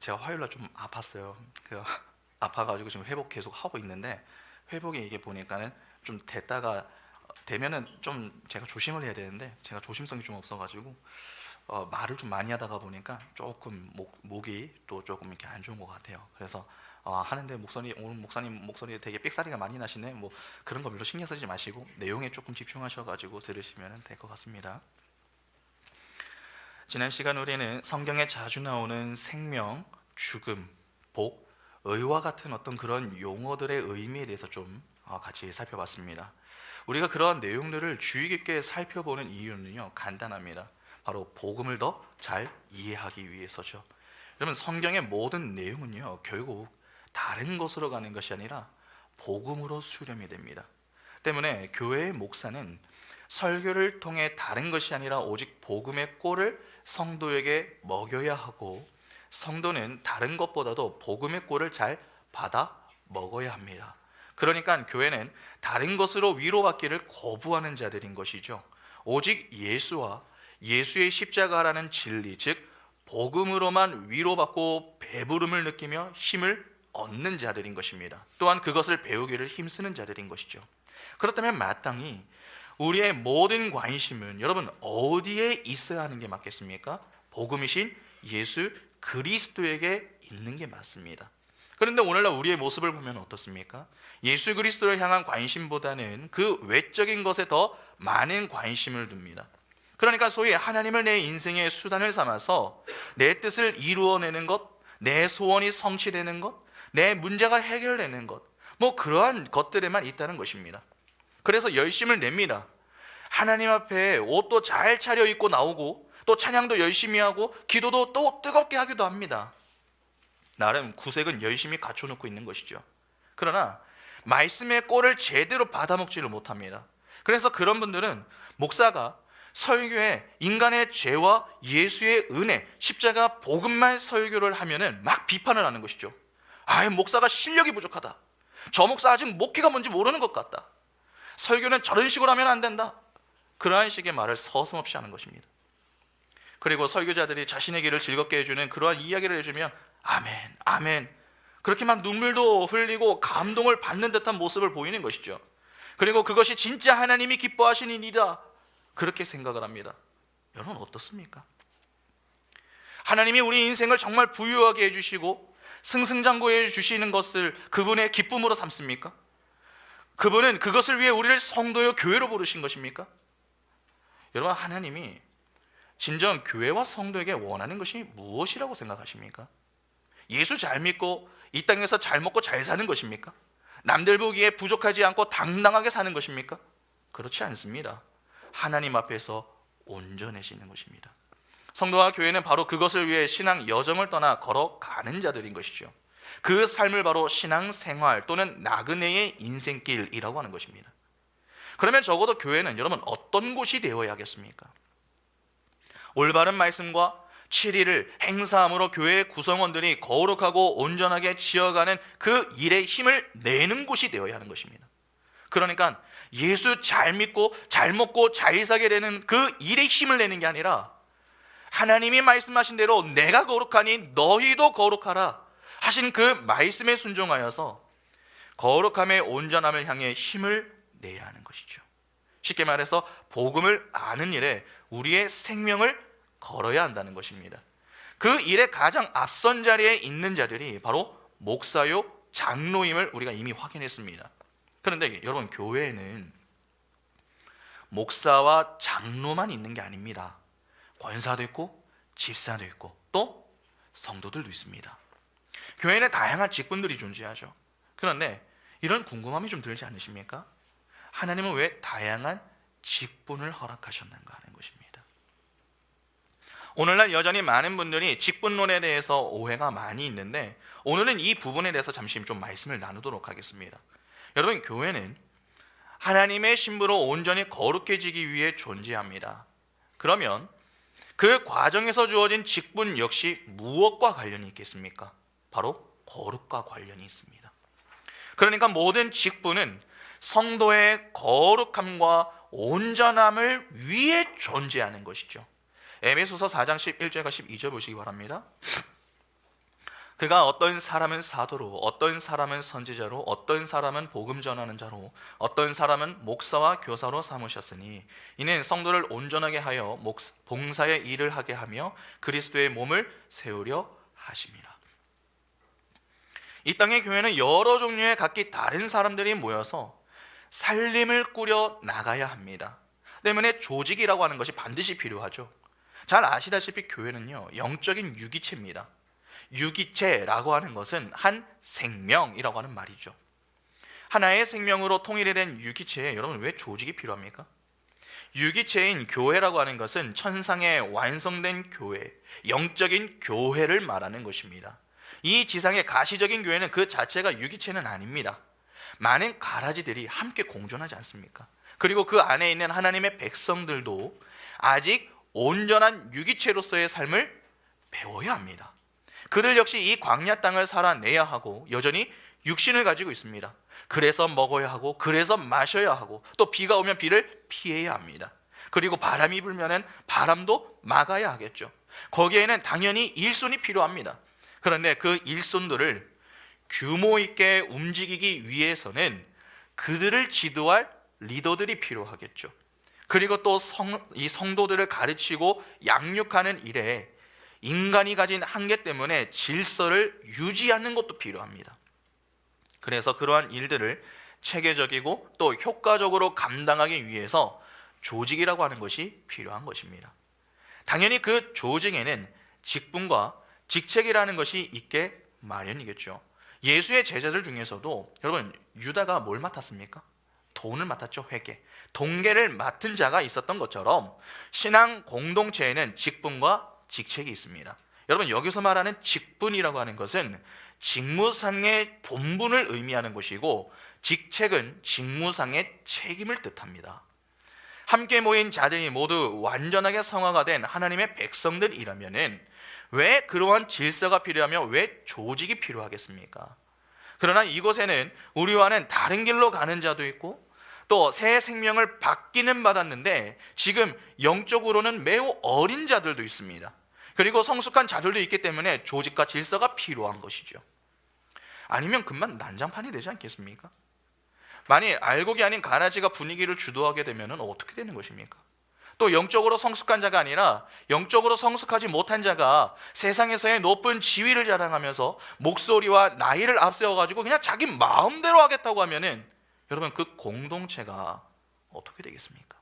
제가 화요일날 좀 아팠어요. 그 아파가지고 지금 회복 계속 하고 있는데, 회복이 이게 보니까는 좀 됐다가 되면은 좀 제가 조심을 해야 되는데, 제가 조심성이 좀 없어가지고 말을 좀 많이 하다가 보니까 조금 목이 또 조금 이렇게 안 좋은 것 같아요. 그래서 하는데 오늘 목사님 목소리 되게 삑사리가 많이 나시네. 뭐 그런 거 별로 신경 쓰지 마시고 내용에 조금 집중하셔가지고 들으시면 될 것 같습니다. 지난 시간 우리는 성경에 자주 나오는 생명, 죽음, 복, 의와 같은 어떤 그런 용어들의 의미에 대해서 좀 같이 살펴봤습니다. 우리가 그러한 내용들을 주의 깊게 살펴보는 이유는요, 간단합니다. 바로 복음을 더 잘 이해하기 위해서죠. 여러분, 성경의 모든 내용은요, 결국 다른 것으로 가는 것이 아니라 복음으로 수렴이 됩니다. 때문에 교회의 목사는 설교를 통해 다른 것이 아니라 오직 복음의 꼴을 성도에게 먹여야 하고, 성도는 다른 것보다도 복음의 꼴을 잘 받아 먹어야 합니다. 그러니까 교회는 다른 것으로 위로받기를 거부하는 자들인 것이죠. 오직 예수와 예수의 십자가라는 진리, 즉 복음으로만 위로받고 배부름을 느끼며 힘을 얻는 자들인 것입니다. 또한 그것을 배우기를 힘쓰는 자들인 것이죠. 그렇다면 마땅히 우리의 모든 관심은 여러분 어디에 있어야 하는 게 맞겠습니까? 복음이신 예수 그리스도에게 있는 게 맞습니다. 그런데 오늘날 우리의 모습을 보면 어떻습니까? 예수 그리스도를 향한 관심보다는 그 외적인 것에 더 많은 관심을 둡니다. 그러니까 소위 하나님을 내 인생의 수단을 삼아서 내 뜻을 이루어내는 것, 내 소원이 성취되는 것, 내 문제가 해결되는 것, 뭐 그러한 것들에만 있다는 것입니다. 그래서 열심을 냅니다. 하나님 앞에 옷도 잘 차려입고 나오고, 또 찬양도 열심히 하고, 기도도 또 뜨겁게 하기도 합니다. 나름 구색은 열심히 갖춰놓고 있는 것이죠. 그러나 말씀의 꼴을 제대로 받아먹지를 못합니다. 그래서 그런 분들은 목사가 설교에 인간의 죄와 예수의 은혜, 십자가 복음만 설교를 하면은 막 비판을 하는 것이죠. 목사가 실력이 부족하다. 저 목사 아직 목회가 뭔지 모르는 것 같다. 설교는 저런 식으로 하면 안 된다. 그러한 식의 말을 서슴없이 하는 것입니다. 그리고 설교자들이 자신의 길을 즐겁게 해주는 그러한 이야기를 해주면 아멘, 아멘, 그렇게 막 눈물도 흘리고 감동을 받는 듯한 모습을 보이는 것이죠. 그리고 그것이 진짜 하나님이 기뻐하시는 일이다, 그렇게 생각을 합니다. 여러분 어떻습니까? 하나님이 우리 인생을 정말 부유하게 해주시고 승승장구해 주시는 것을 그분의 기쁨으로 삼습니까? 그분은 그것을 위해 우리를 성도요 교회로 부르신 것입니까? 여러분, 하나님이 진정 교회와 성도에게 원하는 것이 무엇이라고 생각하십니까? 예수 잘 믿고 이 땅에서 잘 먹고 잘 사는 것입니까? 남들 보기에 부족하지 않고 당당하게 사는 것입니까? 그렇지 않습니다. 하나님 앞에서 온전해지는 것입니다. 성도와 교회는 바로 그것을 위해 신앙 여정을 떠나 걸어가는 자들인 것이죠. 그 삶을 바로 신앙생활 또는 나그네의 인생길이라고 하는 것입니다. 그러면 적어도 교회는 여러분 어떤 곳이 되어야겠습니까? 올바른 말씀과 7일을 행사함으로 교회의 구성원들이 거룩하고 온전하게 지어가는 그 일에 힘을 내는 곳이 되어야 하는 것입니다. 그러니까 예수 잘 믿고 잘 먹고 잘 살게 되는 그 일에 힘을 내는 게 아니라 하나님이 말씀하신 대로 내가 거룩하니 너희도 거룩하라 하신 그 말씀에 순종하여서 거룩함의 온전함을 향해 힘을 내야 하는 것이죠. 쉽게 말해서 복음을 아는 일에 우리의 생명을 걸어야 한다는 것입니다. 그 일에 가장 앞선 자리에 있는 자들이 바로 목사요 장로임을 우리가 이미 확인했습니다. 그런데 여러분, 교회에는 목사와 장로만 있는 게 아닙니다. 권사도 있고 집사도 있고 또 성도들도 있습니다. 교회에는 다양한 직분들이 존재하죠. 그런데 이런 궁금함이 좀 들지 않으십니까? 하나님은 왜 다양한 직분을 허락하셨는가 하는 것입니다. 오늘날 여전히 많은 분들이 직분론에 대해서 오해가 많이 있는데, 오늘은 이 부분에 대해서 잠시 좀 말씀을 나누도록 하겠습니다. 여러분, 교회는 하나님의 신부로 온전히 거룩해지기 위해 존재합니다. 그러면 그 과정에서 주어진 직분 역시 무엇과 관련이 있겠습니까? 바로 거룩과 관련이 있습니다. 그러니까 모든 직분은 성도의 거룩함과 온전함을 위해 존재하는 것이죠. 에베소서 4장 11절과 12절 보시기 바랍니다. 그가 어떤 사람은 사도로, 어떤 사람은 선지자로, 어떤 사람은 복음 전하는 자로, 어떤 사람은 목사와 교사로 삼으셨으니 이는 성도를 온전하게 하여 봉사의 일을 하게 하며 그리스도의 몸을 세우려 하심이라. 이 땅의 교회는 여러 종류의 각기 다른 사람들이 모여서 살림을 꾸려 나가야 합니다. 때문에 조직이라고 하는 것이 반드시 필요하죠. 잘 아시다시피 교회는요, 영적인 유기체입니다. 유기체라고 하는 것은 한 생명이라고 하는 말이죠. 하나의 생명으로 통일이 된 유기체에 여러분 왜 조직이 필요합니까? 유기체인 교회라고 하는 것은 천상의 완성된 교회, 영적인 교회를 말하는 것입니다. 이 지상의 가시적인 교회는 그 자체가 유기체는 아닙니다. 많은 가라지들이 함께 공존하지 않습니까? 그리고 그 안에 있는 하나님의 백성들도 아직 온전한 유기체로서의 삶을 배워야 합니다. 그들 역시 이 광야 땅을 살아내야 하고 여전히 육신을 가지고 있습니다. 그래서 먹어야 하고, 그래서 마셔야 하고, 또 비가 오면 비를 피해야 합니다. 그리고 바람이 불면은 바람도 막아야 하겠죠. 거기에는 당연히 일손이 필요합니다. 그런데 그 일손들을 규모 있게 움직이기 위해서는 그들을 지도할 리더들이 필요하겠죠. 그리고 또 이 성도들을 가르치고 양육하는 일에 인간이 가진 한계 때문에 질서를 유지하는 것도 필요합니다. 그래서 그러한 일들을 체계적이고 또 효과적으로 감당하기 위해서 조직이라고 하는 것이 필요한 것입니다. 당연히 그 조직에는 직분과 직책이라는 것이 있게 마련이겠죠. 예수의 제자들 중에서도 여러분 유다가 뭘 맡았습니까? 돈을 맡았죠. 회계, 동계를 맡은 자가 있었던 것처럼 신앙 공동체에는 직분과 직책이 있습니다. 여러분 여기서 말하는 직분이라고 하는 것은 직무상의 본분을 의미하는 것이고 직책은 직무상의 책임을 뜻합니다. 함께 모인 자들이 모두 완전하게 성화가 된 하나님의 백성들이라면은 왜 그러한 질서가 필요하며 왜 조직이 필요하겠습니까? 그러나 이곳에는 우리와는 다른 길로 가는 자도 있고 또 새 생명을 받기는 받았는데 지금 영적으로는 매우 어린 자들도 있습니다. 그리고 성숙한 자들도 있기 때문에 조직과 질서가 필요한 것이죠. 아니면 금방 난장판이 되지 않겠습니까? 만약 알곡이 아닌 가라지가 분위기를 주도하게 되면 어떻게 되는 것입니까? 또 영적으로 성숙한 자가 아니라 영적으로 성숙하지 못한 자가 세상에서의 높은 지위를 자랑하면서 목소리와 나이를 앞세워가지고 그냥 자기 마음대로 하겠다고 하면은 여러분 그 공동체가 어떻게 되겠습니까?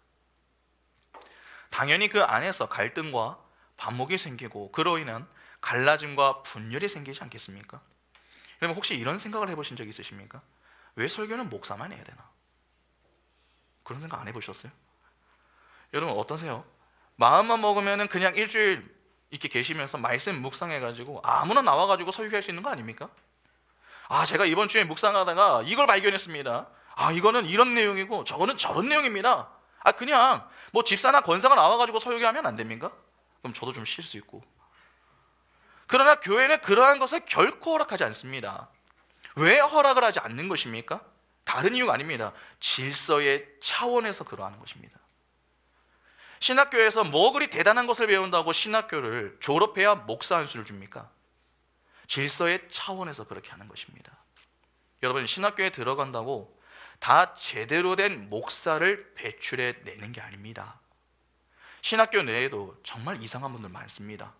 당연히 그 안에서 갈등과 반목이 생기고 그로 인한 갈라짐과 분열이 생기지 않겠습니까? 여러분 혹시 이런 생각을 해보신 적 있으십니까? 왜 설교는 목사만 해야 되나? 그런 생각 안 해보셨어요? 여러분 어떠세요? 마음만 먹으면 그냥 일주일 이렇게 계시면서 말씀 묵상해가지고 아무나 나와가지고 설교할 수 있는 거 아닙니까? 제가 이번 주에 묵상하다가 이걸 발견했습니다. 이거는 이런 내용이고 저거는 저런 내용입니다. 그냥 뭐 집사나 권사가 나와가지고 설교하면 안 됩니까? 그럼 저도 좀 쉴 수 있고. 그러나 교회는 그러한 것을 결코 허락하지 않습니다. 왜 허락을 하지 않는 것입니까? 다른 이유가 아닙니다. 질서의 차원에서 그러한 것입니다. 신학교에서 뭐 그리 대단한 것을 배운다고 신학교를 졸업해야 목사 한 수를 줍니까? 질서의 차원에서 그렇게 하는 것입니다. 여러분 신학교에 들어간다고 다 제대로 된 목사를 배출해 내는 게 아닙니다. 신학교 내에도 정말 이상한 분들 많습니다.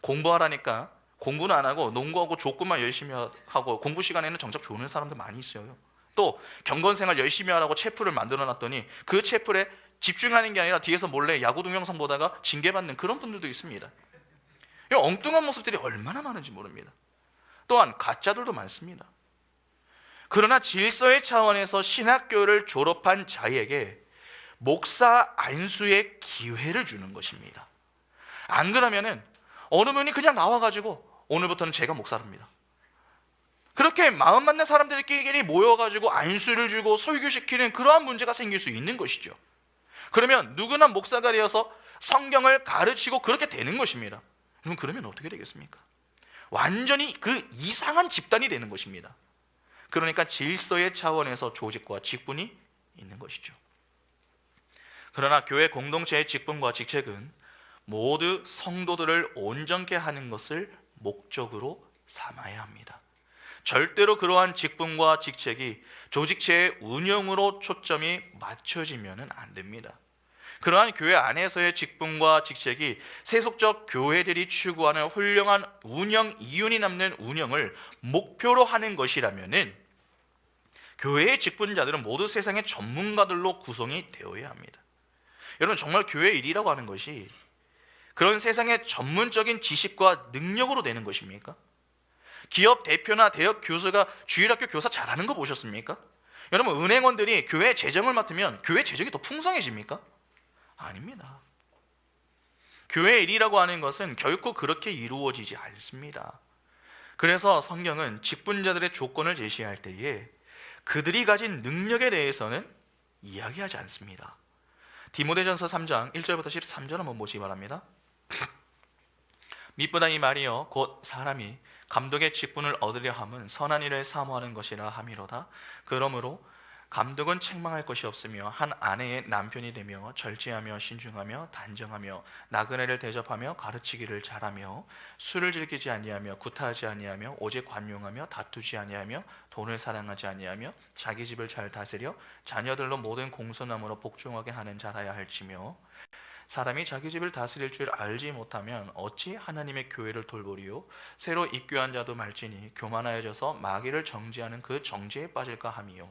공부하라니까 공부는 안 하고 농구하고 족구만 열심히 하고 공부 시간에는 정작 조는 사람들 많이 있어요. 또 경건생활 열심히 하라고 채플을 만들어 놨더니 그 채플에 집중하는 게 아니라 뒤에서 몰래 야구 동영상 보다가 징계받는 그런 분들도 있습니다. 이런 엉뚱한 모습들이 얼마나 많은지 모릅니다. 또한 가짜들도 많습니다. 그러나 질서의 차원에서 신학교를 졸업한 자에게 목사 안수의 기회를 주는 것입니다. 안 그러면은 어느 분이 그냥 나와가지고 오늘부터는 제가 목사랍니다. 그렇게 마음 맞는 사람들끼리 모여가지고 안수를 주고 설교시키는 그러한 문제가 생길 수 있는 것이죠. 그러면 누구나 목사가 되어서 성경을 가르치고 그렇게 되는 것입니다. 그러면 어떻게 되겠습니까? 완전히 그 이상한 집단이 되는 것입니다. 그러니까 질서의 차원에서 조직과 직분이 있는 것이죠. 그러나 교회 공동체의 직분과 직책은 모두 성도들을 온전케 하는 것을 목적으로 삼아야 합니다. 절대로 그러한 직분과 직책이 조직체의 운영으로 초점이 맞춰지면 안 됩니다. 그러한 교회 안에서의 직분과 직책이 세속적 교회들이 추구하는 훌륭한 운영, 이윤이 남는 운영을 목표로 하는 것이라면은 교회의 직분자들은 모두 세상의 전문가들로 구성이 되어야 합니다. 여러분, 정말 교회 일이라고 하는 것이 그런 세상의 전문적인 지식과 능력으로 되는 것입니까? 기업 대표나 대학 교수가 주일학교 교사 잘하는 거 보셨습니까? 여러분, 은행원들이 교회 재정을 맡으면 교회 재정이 더 풍성해집니까? 아닙니다. 교회 일이라고 하는 것은 결코 그렇게 이루어지지 않습니다. 그래서 성경은 직분자들의 조건을 제시할 때에 그들이 가진 능력에 대해서는 이야기하지 않습니다. 디모데전서 3장 1절부터 13절 한번 보시기 바랍니다. 미쁘다 이 말이여 곧 사람이 감독의 직분을 얻으려 함은 선한 일을 사모하는 것이라 함이로다. 그러므로 감독은 책망할 것이 없으며 한 아내의 남편이 되며 절제하며 신중하며 단정하며 나그네를 대접하며 가르치기를 잘하며 술을 즐기지 아니하며 구타하지 아니하며 오직 관용하며 다투지 아니하며 돈을 사랑하지 아니하며 자기 집을 잘 다스려 자녀들로 모든 공손함으로 복종하게 하는 자라야 할지며 사람이 자기 집을 다스릴 줄 알지 못하면 어찌 하나님의 교회를 돌보리요? 새로 입교한 자도 말지니 교만하여져서 마귀를 정죄하는 그 정죄에 빠질까 함이요.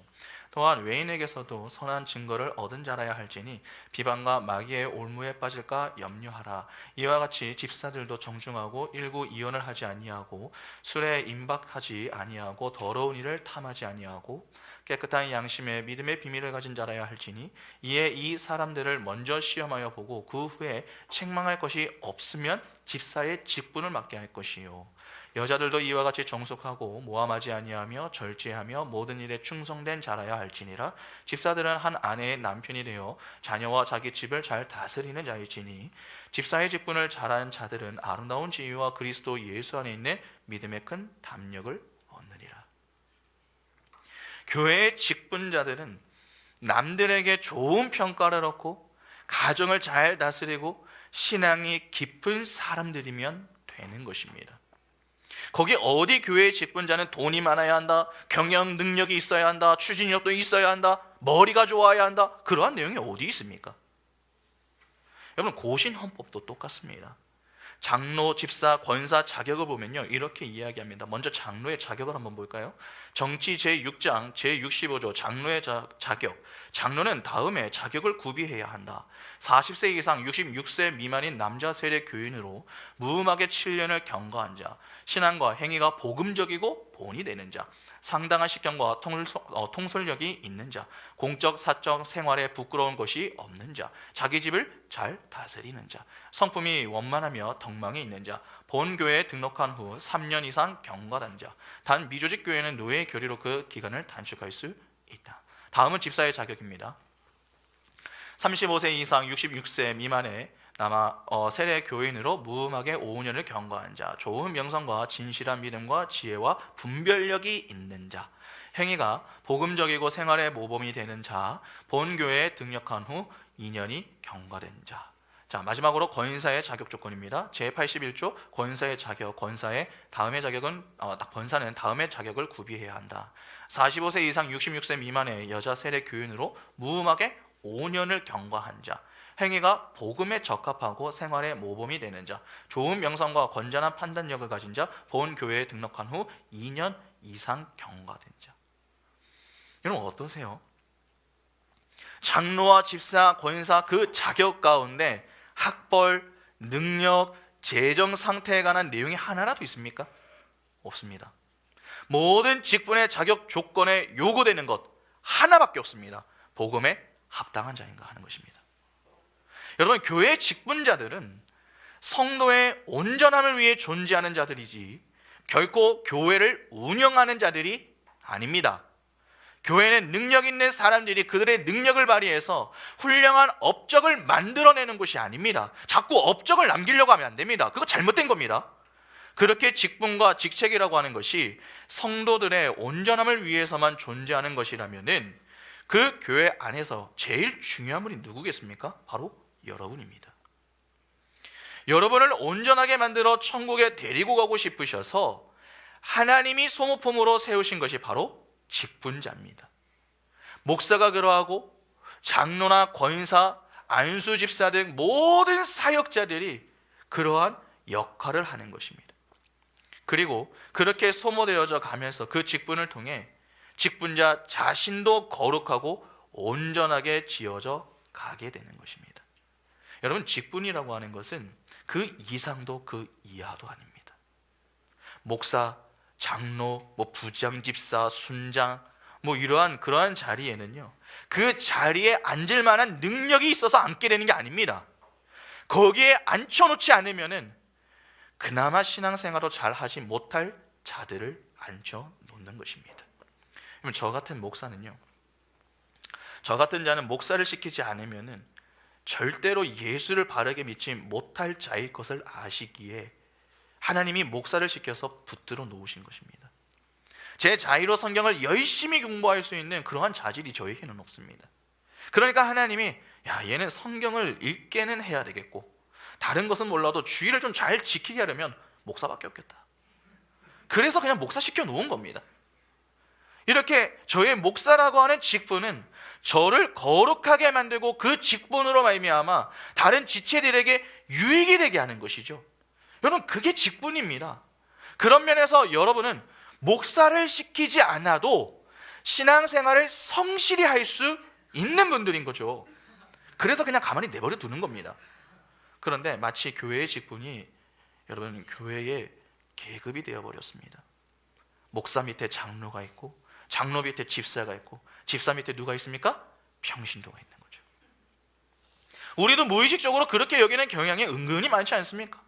또한 외인에게서도 선한 증거를 얻은 자라야 할지니 비방과 마귀의 올무에 빠질까 염려하라. 이와 같이 집사들도 정중하고 일구 이혼을 하지 아니하고 술에 임박하지 아니하고 더러운 일을 탐하지 아니하고 깨끗한 양심에 믿음의 비밀을 가진 자라야 할지니 이에 이 사람들을 먼저 시험하여 보고 그 후에 책망할 것이 없으면 집사의 직분을 맡게 할 것이요. 여자들도 이와 같이 정숙하고 모함하지 아니하며 절제하며 모든 일에 충성된 자라야 할지니라. 집사들은 한 아내의 남편이 되어 자녀와 자기 집을 잘 다스리는 자일지니 집사의 직분을 잘하는 자들은 아름다운 지위와 그리스도 예수 안에 있는 믿음의 큰 담력을 얻느니라. 교회의 직분자들은 남들에게 좋은 평가를 얻고 가정을 잘 다스리고 신앙이 깊은 사람들이면 되는 것입니다. 거기 어디 교회의 직분자는 돈이 많아야 한다, 경영 능력이 있어야 한다, 추진력도 있어야 한다, 머리가 좋아야 한다, 그러한 내용이 어디 있습니까? 여러분, 고신헌법도 똑같습니다. 장로, 집사, 권사 자격을 보면요 이렇게 이야기합니다. 먼저 장로의 자격을 한번 볼까요? 정치 제6장 제65조 장로의 자격. 장로는 다음에 자격을 구비해야 한다. 40세 이상 66세 미만인 남자 세례 교인으로 무음하게 7년을 경과한 자, 신앙과 행위가 복음적이고 본이 되는 자, 상당한 식견과 통솔력이 있는 자, 공적 사적 생활에 부끄러운 것이 없는 자, 자기 집을 잘 다스리는 자, 성품이 원만하며 덕망이 있는 자, 본 교회에 등록한 후 3년 이상 경과한 자, 단 미조직 교회는 노예 결의로 그 기간을 단축할 수 있다. 다음은 집사의 자격입니다. 35세 이상 66세 미만의 세례 교인으로 무음하게 5년을 경과한 자, 좋은 명성과 진실한 믿음과 지혜와 분별력이 있는 자, 행위가 복음적이고 생활에 모범이 되는 자, 본 교회에 등록한 후 2년이 경과된 자. 자, 마지막으로 권사의 자격 조건입니다. 제81조 권사의 자격, 권사는 다음의 자격을 구비해야 한다. 45세 이상 66세 미만의 여자 세례 교인으로 무음하게 5년을 경과한 자, 행위가 복음에 적합하고 생활에 모범이 되는 자, 좋은 명성과 건전한 판단력을 가진 자, 본 교회에 등록한 후 2년 이상 경과된 자. 여러분 어떠세요? 장로와 집사, 권사 그 자격 가운데 학벌, 능력, 재정 상태에 관한 내용이 하나라도 있습니까? 없습니다. 모든 직분의 자격 조건에 요구되는 것 하나밖에 없습니다. 복음에 합당한 자인가 하는 것입니다. 여러분, 교회 직분자들은 성도의 온전함을 위해 존재하는 자들이지 결코 교회를 운영하는 자들이 아닙니다. 교회는 능력 있는 사람들이 그들의 능력을 발휘해서 훌륭한 업적을 만들어내는 곳이 아닙니다. 자꾸 업적을 남기려고 하면 안 됩니다. 그거 잘못된 겁니다. 그렇게 직분과 직책이라고 하는 것이 성도들의 온전함을 위해서만 존재하는 것이라면은 그 교회 안에서 제일 중요한 분이 누구겠습니까? 바로 여러분입니다. 여러분을 온전하게 만들어 천국에 데리고 가고 싶으셔서 하나님이 소모품으로 세우신 것이 바로 직분자입니다. 목사가 그러하고 장로나 권사, 안수 집사 등 모든 사역자들이 그러한 역할을 하는 것입니다. 그리고 그렇게 소모되어져 가면서 그 직분을 통해 직분자 자신도 거룩하고 온전하게 지어져 가게 되는 것입니다. 여러분, 직분이라고 하는 것은 그 이상도 그 이하도 아닙니다. 목사, 장로, 부장 집사, 순장 그러한 자리에는요, 그 자리에 앉을 만한 능력이 있어서 앉게 되는 게 아닙니다. 거기에 앉혀놓지 않으면은 그나마 신앙생활을 잘 하지 못할 자들을 앉혀놓는 것입니다. 그러면 저 같은 목사는요, 저 같은 자는 목사를 시키지 않으면은 절대로 예수를 바르게 믿지 못할 자일 것을 아시기에 하나님이 목사를 시켜서 붙들어 놓으신 것입니다. 제 자의로 성경을 열심히 공부할 수 있는 그러한 자질이 저에게는 없습니다. 그러니까 하나님이 얘는 성경을 읽게는 해야 되겠고 다른 것은 몰라도 주의를 좀 잘 지키게 하려면 목사밖에 없겠다. 그래서 그냥 목사 시켜 놓은 겁니다. 이렇게 저의 목사라고 하는 직분은 저를 거룩하게 만들고 그 직분으로 말미암아 다른 지체들에게 유익이 되게 하는 것이죠. 여러분, 그게 직분입니다. 그런 면에서 여러분은 목사를 시키지 않아도 신앙생활을 성실히 할 수 있는 분들인 거죠. 그래서 그냥 가만히 내버려 두는 겁니다. 그런데 마치 교회의 직분이 여러분 교회의 계급이 되어버렸습니다. 목사 밑에 장로가 있고 장로 밑에 집사가 있고 집사 밑에 누가 있습니까? 평신도가 있는 거죠. 우리도 무의식적으로 그렇게 여기는 경향이 은근히 많지 않습니까?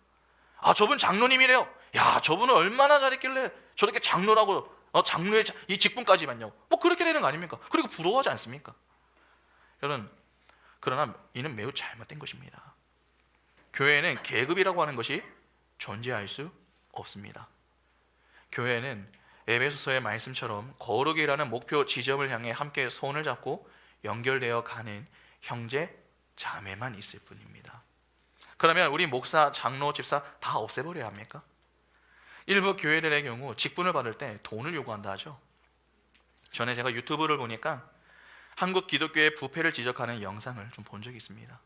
저분 장로님이래요. 저분은 얼마나 잘했길래 저렇게 장로라고 장로의 이 직분까지만요. 그렇게 되는 거 아닙니까? 그리고 부러워하지 않습니까? 여러분, 그러나 이는 매우 잘못된 것입니다. 교회에는 계급이라고 하는 것이 존재할 수 없습니다. 교회는 에베소서의 말씀처럼 거룩이라는 목표 지점을 향해 함께 손을 잡고 연결되어 가는 형제 자매만 있을 뿐입니다. 그러면 우리 목사, 장로, 집사 다 없애버려야 합니까? 일부 교회들의 경우 직분을 받을 때 돈을 요구한다 하죠. 전에 제가 유튜브를 보니까 한국 기독교의 부패를 지적하는 영상을 좀 본 적이 있습니다.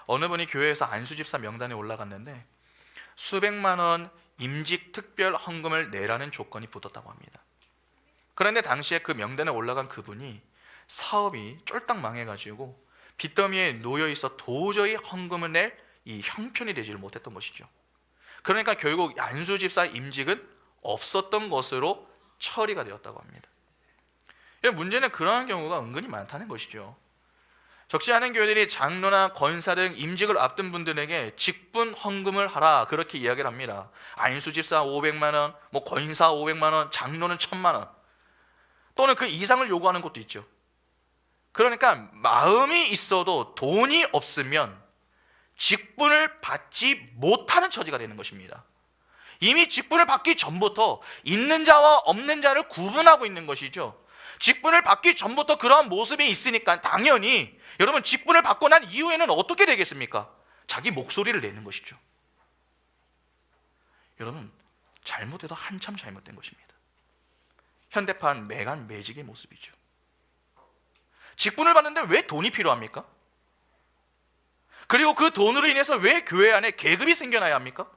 어느 분이 교회에서 안수집사 명단에 올라갔는데 수백만 원 임직 특별 헌금을 내라는 조건이 붙었다고 합니다. 그런데 당시에 그 명단에 올라간 그분이 사업이 쫄딱 망해가지고 빚더미에 놓여있어 도저히 헌금을 낼 이 형편이 되지를 못했던 것이죠. 그러니까 결국 안수집사 임직은 없었던 것으로 처리가 되었다고 합니다. 문제는 그러한 경우가 은근히 많다는 것이죠. 적지 않은 교회들이 장로나 권사 등 임직을 앞둔 분들에게 직분 헌금을 하라 그렇게 이야기를 합니다. 안수집사 500만 원, 권사 500만 원, 장로는 1000만 원 또는 그 이상을 요구하는 것도 있죠. 그러니까 마음이 있어도 돈이 없으면 직분을 받지 못하는 처지가 되는 것입니다. 이미 직분을 받기 전부터 있는 자와 없는 자를 구분하고 있는 것이죠. 직분을 받기 전부터 그러한 모습이 있으니까 당연히 여러분 직분을 받고 난 이후에는 어떻게 되겠습니까? 자기 목소리를 내는 것이죠. 여러분, 잘못해도 한참 잘못된 것입니다. 현대판 매간 매직의 모습이죠. 직분을 받는데 왜 돈이 필요합니까? 그리고 그 돈으로 인해서 왜 교회 안에 계급이 생겨나야 합니까?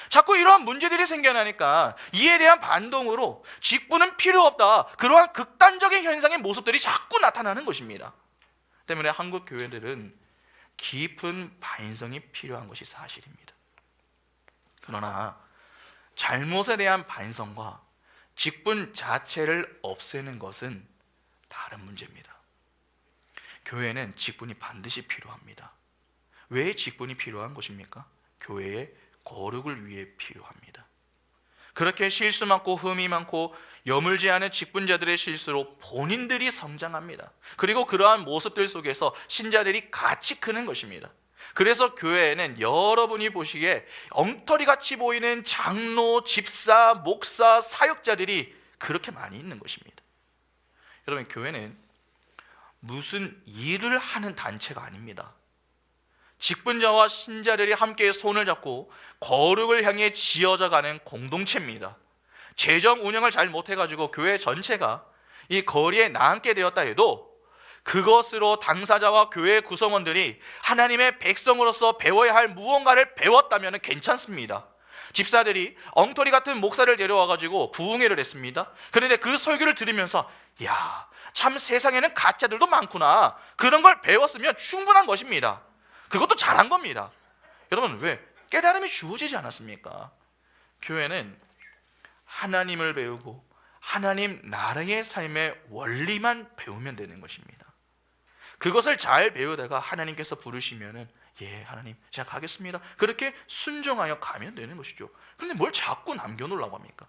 자꾸 이러한 문제들이 생겨나니까 이에 대한 반동으로 직분은 필요 없다, 그러한 극단적인 현상의 모습들이 자꾸 나타나는 것입니다. 때문에 한국 교회들은 깊은 반성이 필요한 것이 사실입니다. 그러나 잘못에 대한 반성과 직분 자체를 없애는 것은 다른 문제입니다. 교회는 직분이 반드시 필요합니다. 왜 직분이 필요한 것입니까? 교회의 거룩을 위해 필요합니다. 그렇게 실수 많고 흠이 많고 여물지 않은 직분자들의 실수로 본인들이 성장합니다. 그리고 그러한 모습들 속에서 신자들이 같이 크는 것입니다. 그래서 교회에는 여러분이 보시기에 엉터리 같이 보이는 장로, 집사, 목사, 사역자들이 그렇게 많이 있는 것입니다. 여러분, 교회는 무슨 일을 하는 단체가 아닙니다. 직분자와 신자들이 함께 손을 잡고 거룩을 향해 지어져 가는 공동체입니다. 재정 운영을 잘 못해가지고 교회 전체가 이 거리에 나앉게 되었다 해도 그것으로 당사자와 교회 구성원들이 하나님의 백성으로서 배워야 할 무언가를 배웠다면 괜찮습니다. 집사들이 엉터리 같은 목사를 데려와가지고 부흥회를 했습니다. 그런데 그 설교를 들으면서 야, 참 세상에는 가짜들도 많구나, 그런 걸 배웠으면 충분한 것입니다. 그것도 잘한 겁니다. 여러분, 왜? 깨달음이 주어지지 않았습니까? 교회는 하나님을 배우고 하나님 나라의 삶의 원리만 배우면 되는 것입니다. 그것을 잘 배우다가 하나님께서 부르시면은 예, 하나님 제가 가겠습니다, 그렇게 순종하여 가면 되는 것이죠. 그런데 뭘 자꾸 남겨놓으려고 합니까?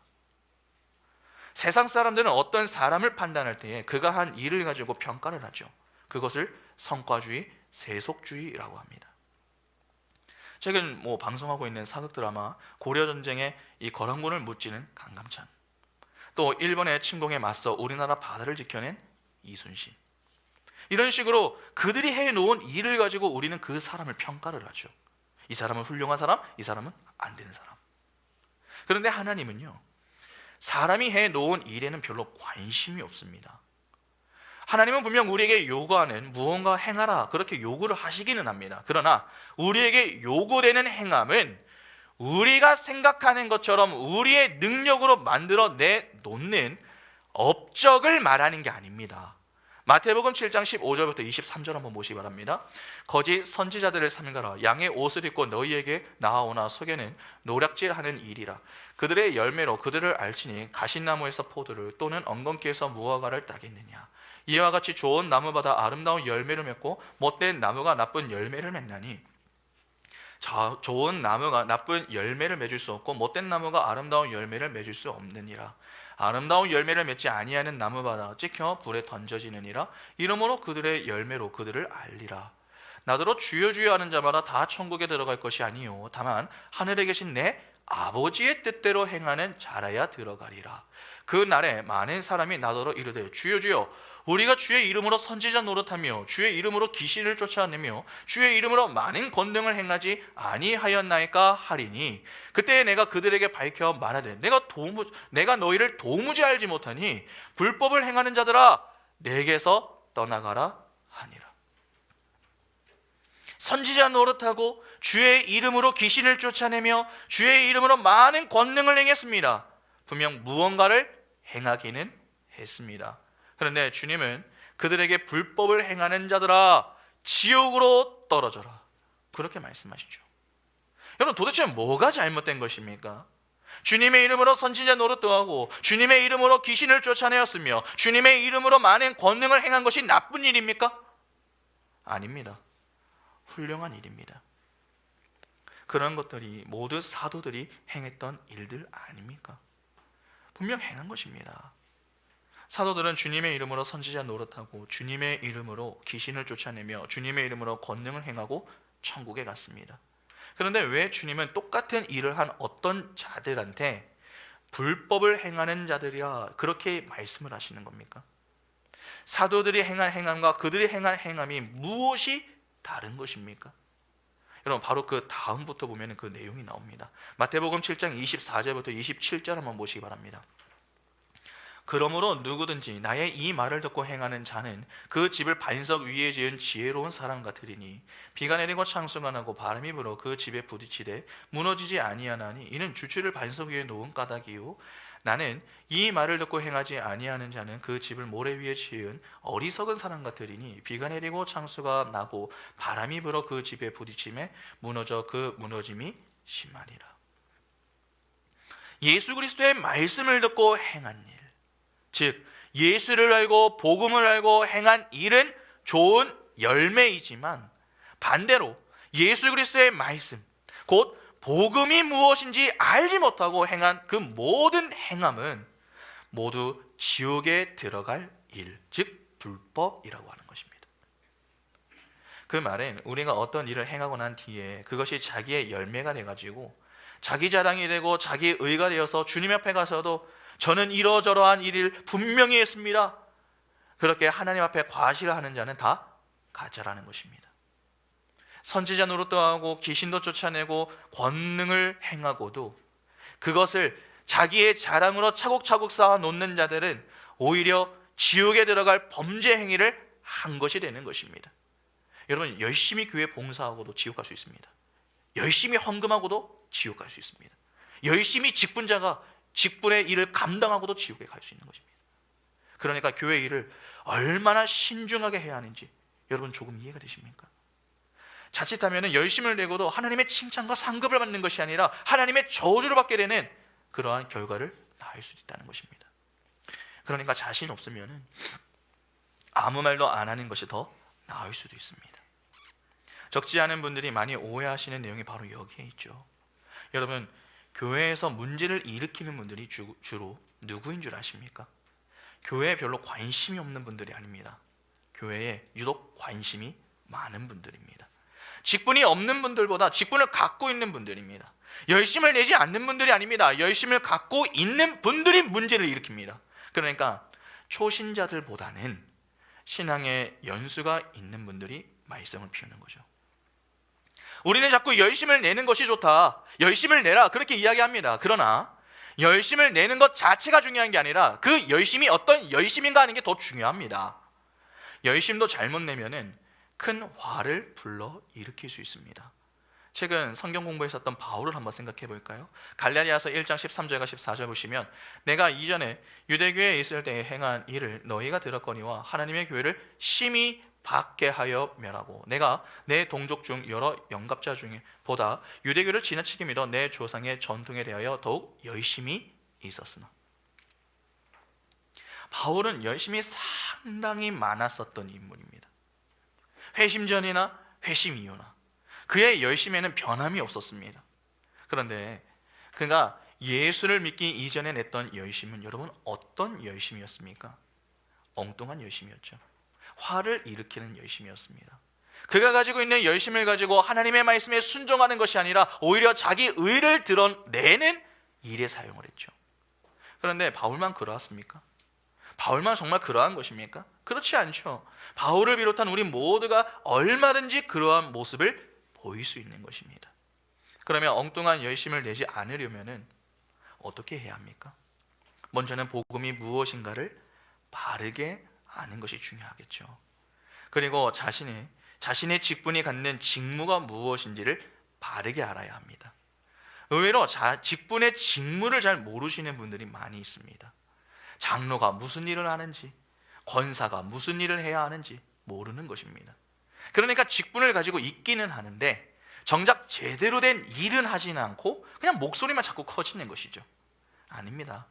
세상 사람들은 어떤 사람을 판단할 때에 그가 한 일을 가지고 평가를 하죠. 그것을 성과주의, 세속주의라고 합니다. 최근 방송하고 있는 사극 드라마 고려전쟁의 이 거란군을 무찌는 강감찬, 또 일본의 침공에 맞서 우리나라 바다를 지켜낸 이순신, 이런 식으로 그들이 해놓은 일을 가지고 우리는 그 사람을 평가를 하죠. 이 사람은 훌륭한 사람, 이 사람은 안 되는 사람. 그런데 하나님은요, 사람이 해놓은 일에는 별로 관심이 없습니다. 하나님은 분명 우리에게 요구하는 무언가 행하라, 그렇게 요구를 하시기는 합니다. 그러나 우리에게 요구되는 행함은 우리가 생각하는 것처럼 우리의 능력으로 만들어 내놓는 업적을 말하는 게 아닙니다. 마태복음 7장 15절부터 23절 한번 보시기 바랍니다. 거짓 선지자들을 삼가라. 양의 옷을 입고 너희에게 나아오나 속에는 노략질하는 일이라. 그들의 열매로 그들을 알지니 가시나무에서 포도를 또는 엉겅퀴에서 무화과를 따겠느냐. 이와 같이 좋은 나무마다 아름다운 열매를 맺고 못된 나무가 나쁜 열매를 맺나니, 좋은 나무가 나쁜 열매를 맺을 수 없고 못된 나무가 아름다운 열매를 맺을 수 없느니라. 아름다운 열매를 맺지 아니하는 나무마다 찍혀 불에 던져지느니라. 이러므로 그들의 열매로 그들을 알리라. 나더러 주여 주여 하는 자마다 다 천국에 들어갈 것이 아니요 다만 하늘에 계신 내 아버지의 뜻대로 행하는 자라야 들어가리라. 그 날에 많은 사람이 나더러 이르되 주여 주여 우리가 주의 이름으로 선지자 노릇하며 주의 이름으로 귀신을 쫓아내며 주의 이름으로 많은 권능을 행하지 아니하였나이까 하리니, 그때 내가 그들에게 밝혀 말하되 내가 너희를 도무지 알지 못하니 불법을 행하는 자들아 내게서 떠나가라 하니라. 선지자 노릇하고 주의 이름으로 귀신을 쫓아내며 주의 이름으로 많은 권능을 행했습니다. 분명 무언가를 행하기는 했습니다. 그런데 주님은 그들에게 불법을 행하는 자들아 지옥으로 떨어져라, 그렇게 말씀하시죠. 여러분, 도대체 뭐가 잘못된 것입니까? 주님의 이름으로 선지자 노릇도 하고 주님의 이름으로 귀신을 쫓아내었으며 주님의 이름으로 많은 권능을 행한 것이 나쁜 일입니까? 아닙니다. 훌륭한 일입니다. 그런 것들이 모두 사도들이 행했던 일들 아닙니까? 분명 행한 것입니다. 사도들은 주님의 이름으로 선지자 노릇하고 주님의 이름으로 귀신을 쫓아내며 주님의 이름으로 권능을 행하고 천국에 갔습니다. 그런데 왜 주님은 똑같은 일을 한 어떤 자들한테 불법을 행하는 자들이라 그렇게 말씀을 하시는 겁니까? 사도들이 행한 행함과 그들이 행한 행함이 무엇이 다른 것입니까? 여러분, 바로 그 다음부터 보면 그 내용이 나옵니다. 마태복음 7장 24절부터 27절 한번 보시기 바랍니다. 그러므로 누구든지 나의 이 말을 듣고 행하는 자는 그 집을 반석 위에 지은 지혜로운 사람 같으리니 비가 내리고 창수가 나고 바람이 불어 그 집에 부딪히되 무너지지 아니하나니 이는 주추를 반석 위에 놓은 까닭이요 나는 이 말을 듣고 행하지 아니하는 자는 그 집을 모래 위에 지은 어리석은 사람 같으리니 비가 내리고 창수가 나고 바람이 불어 그 집에 부딪힘에 무너져 그 무너짐이 심하니라. 예수 그리스도의 말씀을 듣고 행한 일, 즉 예수를 알고 복음을 알고 행한 일은 좋은 열매이지만 반대로 예수 그리스도의 말씀, 곧 복음이 무엇인지 알지 못하고 행한 그 모든 행함은 모두 지옥에 들어갈 일, 즉 불법이라고 하는 것입니다. 그 말은 우리가 어떤 일을 행하고 난 뒤에 그것이 자기의 열매가 돼가지고 자기 자랑이 되고 자기 의가 되어서 주님 앞에 가서도 저는 이러저러한 일을 분명히 했습니다, 그렇게 하나님 앞에 과시를 하는 자는 다 가짜라는 것입니다. 선지자 노릇도 하고 귀신도 쫓아내고 권능을 행하고도 그것을 자기의 자랑으로 차곡차곡 쌓아 놓는 자들은 오히려 지옥에 들어갈 범죄 행위를 한 것이 되는 것입니다. 여러분, 열심히 교회 봉사하고도 지옥 갈 수 있습니다. 열심히 헌금하고도 지옥 갈 수 있습니다. 열심히 직분자가 직분의 일을 감당하고도 지옥에 갈 수 있는 것입니다. 그러니까 교회 일을 얼마나 신중하게 해야 하는지 여러분 조금 이해가 되십니까? 자칫하면 열심을 내고도 하나님의 칭찬과 상급을 받는 것이 아니라 하나님의 저주를 받게 되는 그러한 결과를 낳을 수 있다는 것입니다. 그러니까 자신 없으면 아무 말도 안 하는 것이 더 나을 수도 있습니다. 적지 않은 분들이 많이 오해하시는 내용이 바로 여기에 있죠. 여러분, 교회에서 문제를 일으키는 분들이 주로 누구인 줄 아십니까? 교회에 별로 관심이 없는 분들이 아닙니다. 교회에 유독 관심이 많은 분들입니다. 직분이 없는 분들보다 직분을 갖고 있는 분들입니다. 열심을 내지 않는 분들이 아닙니다. 열심을 갖고 있는 분들이 문제를 일으킵니다. 그러니까 초신자들보다는 신앙의 연수가 있는 분들이 말썽을 피우는 거죠. 우리는 자꾸 열심을 내는 것이 좋다, 열심을 내라, 그렇게 이야기합니다. 그러나 열심을 내는 것 자체가 중요한 게 아니라 그 열심이 어떤 열심인가 하는 게 더 중요합니다. 열심도 잘못 내면은 큰 화를 불러 일으킬 수 있습니다. 최근 성경 공부했었던 바울을 한번 생각해 볼까요? 갈라디아서 1장 13절과 14절 보시면, 내가 이전에 유대교회에 있을 때에 행한 일을 너희가 들었거니와 하나님의 교회를 심히 받게 하여 멸하고 내가 내 동족 중 여러 영갑자 중에 보다 유대교를 지나치게 믿어 내 조상의 전통에 대하여 더욱 열심히 있었으나. 바울은 열심히 상당히 많았었던 인물입니다. 회심 전이나 회심 이후나 그의 열심에는 변함이 없었습니다. 그런데 그가 예수를 믿기 이전에 냈던 열심은 여러분 어떤 열심이었습니까? 엉뚱한 열심이었죠. 화를 일으키는 열심이었습니다. 그가 가지고 있는 열심을 가지고 하나님의 말씀에 순종하는 것이 아니라 오히려 자기 의를 드러내는 일에 사용을 했죠. 그런데 바울만 그러했습니까? 바울만 정말 그러한 것입니까? 그렇지 않죠. 바울을 비롯한 우리 모두가 얼마든지 그러한 모습을 보일 수 있는 것입니다. 그러면 엉뚱한 열심을 내지 않으려면 어떻게 해야 합니까? 먼저는 복음이 무엇인가를 바르게 아는 것이 중요하겠죠. 그리고 자신의 직분이 갖는 직무가 무엇인지를 바르게 알아야 합니다. 의외로 직분의 직무를 잘 모르시는 분들이 많이 있습니다. 장로가 무슨 일을 하는지, 권사가 무슨 일을 해야 하는지 모르는 것입니다. 그러니까 직분을 가지고 있기는 하는데 정작 제대로 된 일은 하지는 않고 그냥 목소리만 자꾸 커지는 것이죠. 아닙니다.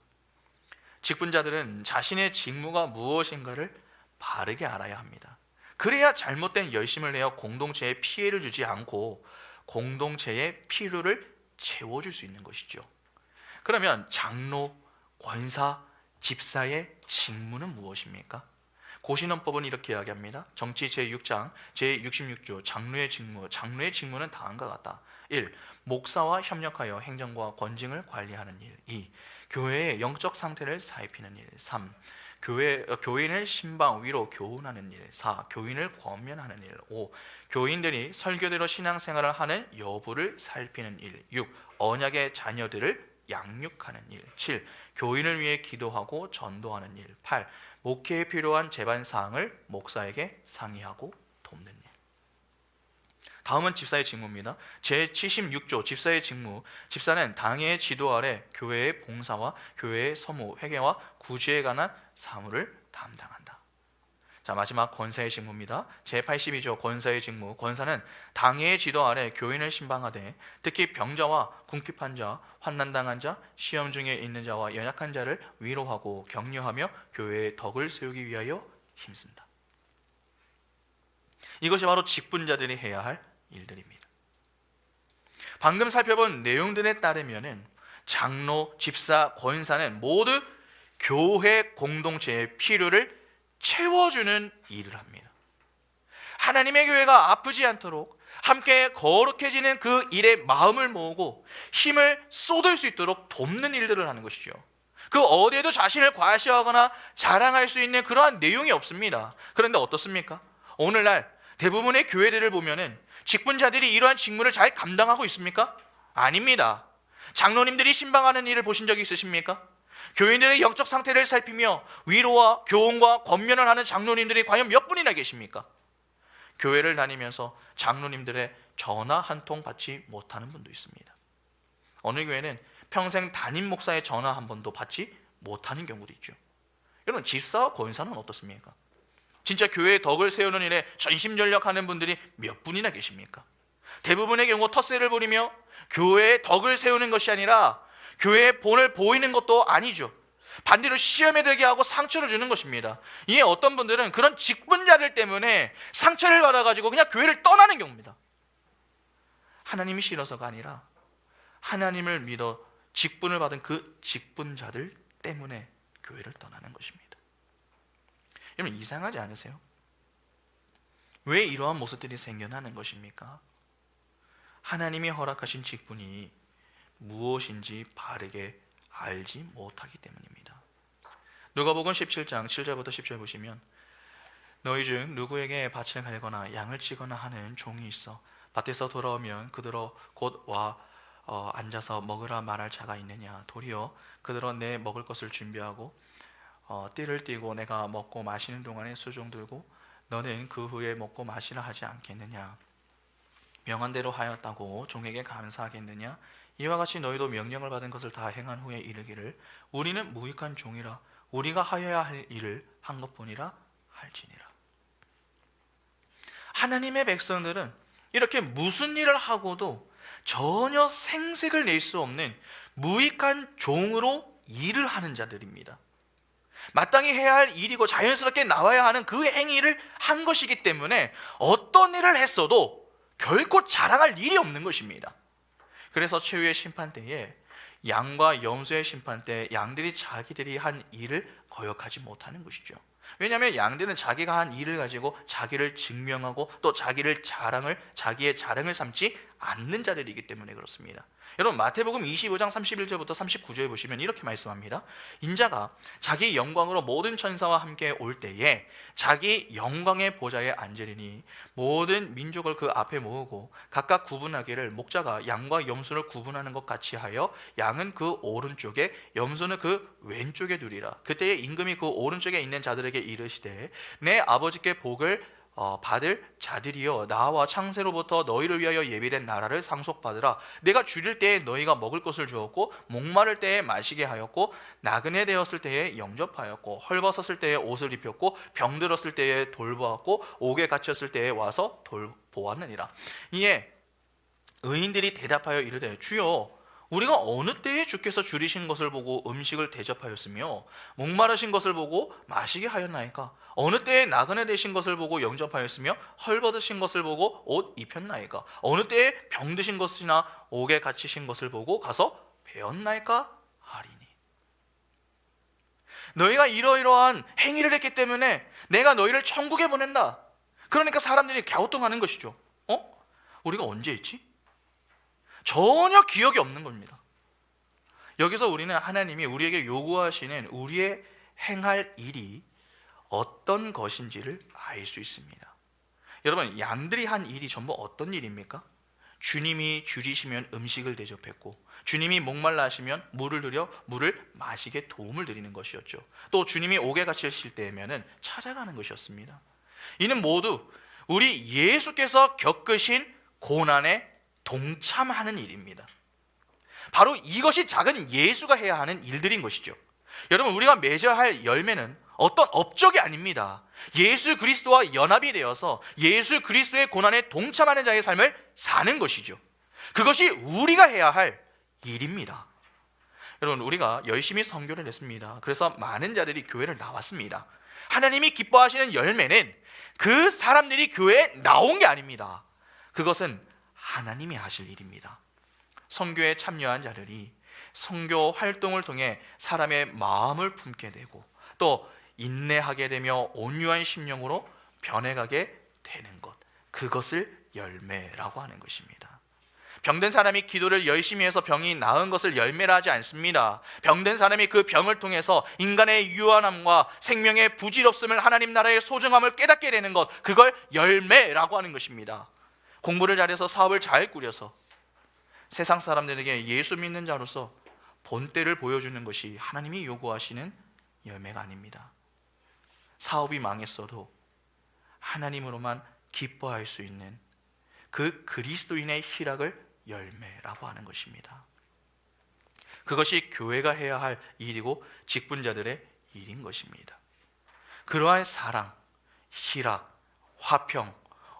직분자들은 자신의 직무가 무엇인가를 바르게 알아야 합니다. 그래야 잘못된 열심을 내어 공동체에 피해를 주지 않고 공동체의 필요를 채워줄 수 있는 것이죠. 그러면 장로, 권사, 집사의 직무는 무엇입니까? 고신원법은 이렇게 이야기합니다. 정치 제6장 제66조 장로의 직무. 장로의 직무는 다음과 같다. 1. 목사와 협력하여 행정과 권징을 관리하는 일. 2. 교회의 영적 상태를 살피는 일. 3. 교인을 신방 위로 교훈하는 일. 4. 교인을 권면하는 일. 5. 교인들이 설교대로 신앙생활을 하는 여부를 살피는 일. 6. 언약의 자녀들을 양육하는 일. 7. 교인을 위해 기도하고 전도하는 일. 8. 목회에 필요한 제반 사항을 목사에게 상의하고 돕는 일. 다음은 집사의 직무입니다. 제76조 집사의 직무. 집사는 당회의 지도 아래 교회의 봉사와 교회의 서무, 회계와 구제에 관한 사무를 담당한다. 자, 마지막 권사의 직무입니다. 제82조 권사의 직무. 권사는 당회의 지도 아래 교인을 신방하되 특히 병자와 궁핍한 자, 환난당한 자, 시험 중에 있는 자와 연약한 자를 위로하고 격려하며 교회의 덕을 세우기 위하여 힘쓴다. 이것이 바로 직분자들이 해야 할 일들입니다. 방금 살펴본 내용들에 따르면 장로, 집사, 권사는 모두 교회 공동체의 필요를 채워주는 일을 합니다. 하나님의 교회가 아프지 않도록 함께 거룩해지는 그 일에 마음을 모으고 힘을 쏟을 수 있도록 돕는 일들을 하는 것이죠. 그 어디에도 자신을 과시하거나 자랑할 수 있는 그러한 내용이 없습니다. 그런데 어떻습니까? 오늘날 대부분의 교회들을 보면은 직분자들이 이러한 직무를 잘 감당하고 있습니까? 아닙니다. 장로님들이 신방하는 일을 보신 적이 있으십니까? 교인들의 영적 상태를 살피며 위로와 교훈과 권면을 하는 장로님들이 과연 몇 분이나 계십니까? 교회를 다니면서 장로님들의 전화 한 통 받지 못하는 분도 있습니다. 어느 교회는 평생 담임 목사의 전화 한 번도 받지 못하는 경우도 있죠. 여러분, 집사와 권사는 어떻습니까? 진짜 교회의 덕을 세우는 일에 전심전력하는 분들이 몇 분이나 계십니까? 대부분의 경우 텃세를 부리며 교회의 덕을 세우는 것이 아니라 교회의 본을 보이는 것도 아니죠. 반대로 시험에 들게 하고 상처를 주는 것입니다. 이에 어떤 분들은 그런 직분자들 때문에 상처를 받아가지고 그냥 교회를 떠나는 경우입니다. 하나님이 싫어서가 아니라 하나님을 믿어 직분을 받은 그 직분자들 때문에 교회를 떠나는 것입니다. 여러분, 이상하지 않으세요? 왜 이러한 모습들이 생겨나는 것입니까? 하나님이 허락하신 직분이 무엇인지 바르게 알지 못하기 때문입니다. 누가복음 17장 7절부터 10절 보시면, 너희 중 누구에게 밭을 갈거나 양을 치거나 하는 종이 있어 밭에서 돌아오면 그들어 곧 와 앉아서 먹으라 말할 자가 있느냐? 도리어 그들어 내 먹을 것을 준비하고 띠를 띠고 내가 먹고 마시는 동안에 수종 들고 너는 그 후에 먹고 마시라 하지 않겠느냐? 명한 대로 하였다고 종에게 감사하겠느냐? 이와 같이 너희도 명령을 받은 것을 다 행한 후에 이르기를 우리는 무익한 종이라 우리가 하여야 할 일을 한 것뿐이라 할지니라. 하나님의 백성들은 이렇게 무슨 일을 하고도 전혀 생색을 낼 수 없는 무익한 종으로 일을 하는 자들입니다. 마땅히 해야 할 일이고 자연스럽게 나와야 하는 그 행위를 한 것이기 때문에 어떤 일을 했어도 결코 자랑할 일이 없는 것입니다. 그래서 최후의 심판 때에 양과 염소의 심판 때 양들이 자기들이 한 일을 거역하지 못하는 것이죠. 왜냐하면 양들은 자기가 한 일을 가지고 자기를 증명하고 또 자기의 자랑을 삼지 않는 자들이기 때문에 그렇습니다. 여러분, 마태복음 25장 31절부터 39절에 보시면 이렇게 말씀합니다. 인자가 자기 영광으로 모든 천사와 함께 올 때에 자기 영광의 보좌에 앉으리니 모든 민족을 그 앞에 모으고 각각 구분하기를 목자가 양과 염소를 구분하는 것 같이 하여 양은 그 오른쪽에 염소는 그 왼쪽에 두리라. 그때에 임금이 그 오른쪽에 있는 자들에게 이르시되 내 아버지께 복을 받을 자들이여 나와 창세로부터 너희를 위하여 예비된 나라를 상속받으라. 내가 줄일 때에 너희가 먹을 것을 주었고 목마를 때에 마시게 하였고 나그네 되었을 때에 영접하였고 헐벗었을 때에 옷을 입혔고 병들었을 때에 돌보았고 옥에 갇혔을 때에 와서 돌보았느니라. 이에 의인들이 대답하여 이르되 주여 우리가 어느 때에 주께서 줄이신 것을 보고 음식을 대접하였으며 목마르신 것을 보고 마시게 하였나이까? 어느 때에 나그네 되신 것을 보고 영접하였으며 헐벗으신 것을 보고 옷 입혔나이까? 어느 때에 병드신 것이나 옥에 갇히신 것을 보고 가서 배웠나이까? 하리니. 너희가 이러이러한 행위를 했기 때문에 내가 너희를 천국에 보낸다. 그러니까 사람들이 갸우뚱하는 것이죠. 우리가 언제 했지? 전혀 기억이 없는 겁니다. 여기서 우리는 하나님이 우리에게 요구하시는 우리의 행할 일이 어떤 것인지를 알 수 있습니다. 여러분, 양들이 한 일이 전부 어떤 일입니까? 주님이 줄이시면 음식을 대접했고 주님이 목말라 하시면 물을 드려 물을 마시게 도움을 드리는 것이었죠. 또 주님이 옥에 갇히실 때면은 찾아가는 것이었습니다. 이는 모두 우리 예수께서 겪으신 고난에 동참하는 일입니다. 바로 이것이 작은 예수가 해야 하는 일들인 것이죠. 여러분, 우리가 맺어야 할 열매는 어떤 업적이 아닙니다. 예수 그리스도와 연합이 되어서 예수 그리스도의 고난에 동참하는 자의 삶을 사는 것이죠. 그것이 우리가 해야 할 일입니다. 여러분, 우리가 열심히 선교를 했습니다. 그래서 많은 자들이 교회를 나왔습니다. 하나님이 기뻐하시는 열매는 그 사람들이 교회에 나온 게 아닙니다. 그것은 하나님이 하실 일입니다. 선교에 참여한 자들이 선교 활동을 통해 사람의 마음을 품게 되고 또 인내하게 되며 온유한 심령으로 변해가게 되는 것, 그것을 열매라고 하는 것입니다. 병든 사람이 기도를 열심히 해서 병이 나은 것을 열매라 하지 않습니다. 병든 사람이 그 병을 통해서 인간의 유한함과 생명의 부질없음을, 하나님 나라의 소중함을 깨닫게 되는 것, 그걸 열매라고 하는 것입니다. 공부를 잘해서 사업을 잘 꾸려서 세상 사람들에게 예수 믿는 자로서 본때를 보여주는 것이 하나님이 요구하시는 열매가 아닙니다. 사업이 망했어도 하나님으로만 기뻐할 수 있는 그 그리스도인의 희락을 열매라고 하는 것입니다. 그것이 교회가 해야 할 일이고 직분자들의 일인 것입니다. 그러한 사랑, 희락, 화평,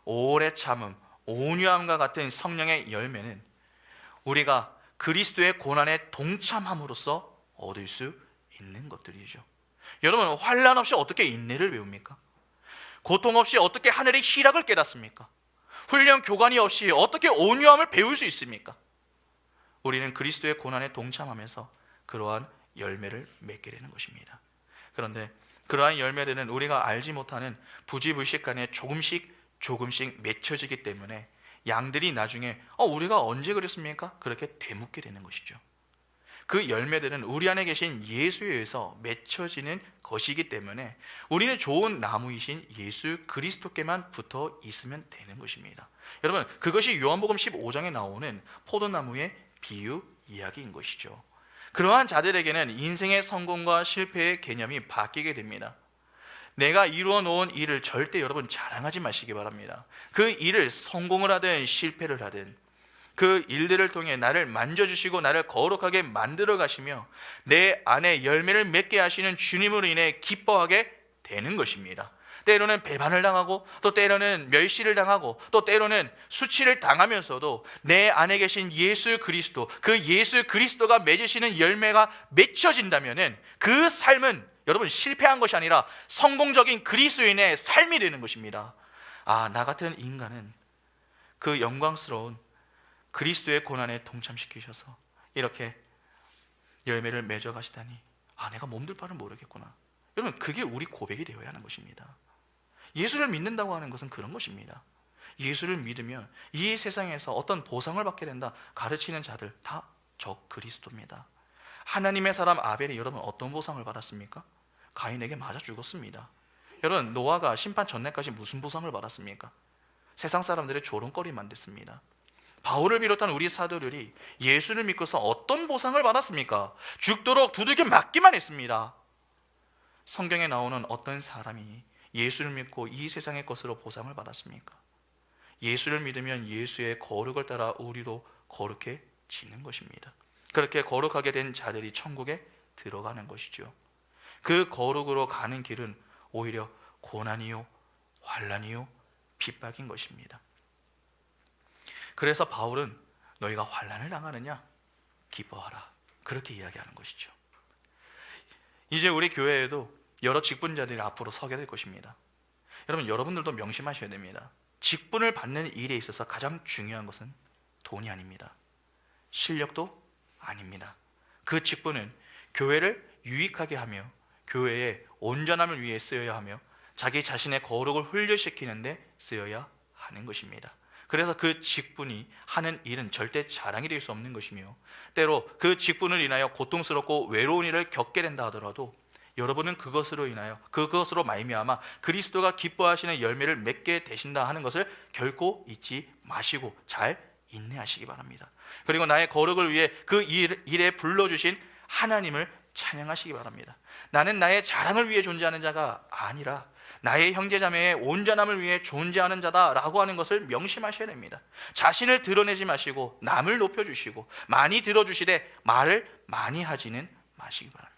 오래 참음, 온유함과 같은 성령의 열매는 우리가 그리스도의 고난에 동참함으로써 얻을 수 있는 것들이죠. 여러분, 환난 없이 어떻게 인내를 배웁니까? 고통 없이 어떻게 하늘의 희락을 깨닫습니까? 훈련 교관이 없이 어떻게 온유함을 배울 수 있습니까? 우리는 그리스도의 고난에 동참하면서 그러한 열매를 맺게 되는 것입니다. 그런데 그러한 열매들은 우리가 알지 못하는 부지불식간에 조금씩 맺혀지기 때문에 양들이 나중에 우리가 언제 그랬습니까? 그렇게 되묻게 되는 것이죠. 그 열매들은 우리 안에 계신 예수에 의해서 맺혀지는 것이기 때문에 우리는 좋은 나무이신 예수 그리스도께만 붙어 있으면 되는 것입니다. 여러분, 그것이 요한복음 15장에 나오는 포도나무의 비유 이야기인 것이죠. 그러한 자들에게는 인생의 성공과 실패의 개념이 바뀌게 됩니다. 내가 이루어 놓은 일을 절대 여러분 자랑하지 마시기 바랍니다. 그 일을 성공을 하든 실패를 하든 그 일들을 통해 나를 만져주시고 나를 거룩하게 만들어 가시며 내 안에 열매를 맺게 하시는 주님으로 인해 기뻐하게 되는 것입니다. 때로는 배반을 당하고 또 때로는 멸시를 당하고 또 때로는 수치를 당하면서도 내 안에 계신 예수 그리스도, 그 예수 그리스도가 맺으시는 열매가 맺혀진다면 그 삶은 여러분 실패한 것이 아니라 성공적인 그리스도인의 삶이 되는 것입니다. 나 같은 인간은 그 영광스러운 그리스도의 고난에 동참시키셔서 이렇게 열매를 맺어 가시다니 내가 몸둘 바를 모르겠구나. 여러분, 그게 우리 고백이 되어야 하는 것입니다. 예수를 믿는다고 하는 것은 그런 것입니다. 예수를 믿으면 이 세상에서 어떤 보상을 받게 된다 가르치는 자들 다 적 그리스도입니다. 하나님의 사람 아벨이 여러분 어떤 보상을 받았습니까? 가인에게 맞아 죽었습니다. 여러분, 노아가 심판 전날까지 무슨 보상을 받았습니까? 세상 사람들의 조롱거리만 됐습니다. 바울을 비롯한 우리 사도들이 예수를 믿고서 어떤 보상을 받았습니까? 죽도록 두들겨 맞기만 했습니다. 성경에 나오는 어떤 사람이 예수를 믿고 이 세상의 것으로 보상을 받았습니까? 예수를 믿으면 예수의 거룩을 따라 우리도 거룩해지는 것입니다. 그렇게 거룩하게 된 자들이 천국에 들어가는 것이죠. 그 거룩으로 가는 길은 오히려 고난이요, 환난이요, 핍박인 것입니다. 그래서 바울은 너희가 환난을 당하느냐? 기뻐하라. 그렇게 이야기하는 것이죠. 이제 우리 교회에도 여러 직분자들이 앞으로 서게 될 것입니다. 여러분, 여러분들도 명심하셔야 됩니다. 직분을 받는 일에 있어서 가장 중요한 것은 돈이 아닙니다. 실력도 아닙니다. 그 직분은 교회를 유익하게 하며 교회의 온전함을 위해 쓰여야 하며 자기 자신의 거룩을 훈련시키는 데 쓰여야 하는 것입니다. 그래서 그 직분이 하는 일은 절대 자랑이 될 수 없는 것이며 때로 그 직분을 인하여 고통스럽고 외로운 일을 겪게 된다 하더라도 여러분은 그것으로 말미암아 그리스도가 기뻐하시는 열매를 맺게 되신다 하는 것을 결코 잊지 마시고 잘 인내하시기 바랍니다. 그리고 나의 거룩을 위해 그 일에 불러주신 하나님을 찬양하시기 바랍니다. 나는 나의 자랑을 위해 존재하는 자가 아니라 나의 형제자매의 온전함을 위해 존재하는 자다라고 하는 것을 명심하셔야 됩니다. 자신을 드러내지 마시고 남을 높여주시고 많이 들어주시되 말을 많이 하지는 마시기 바랍니다.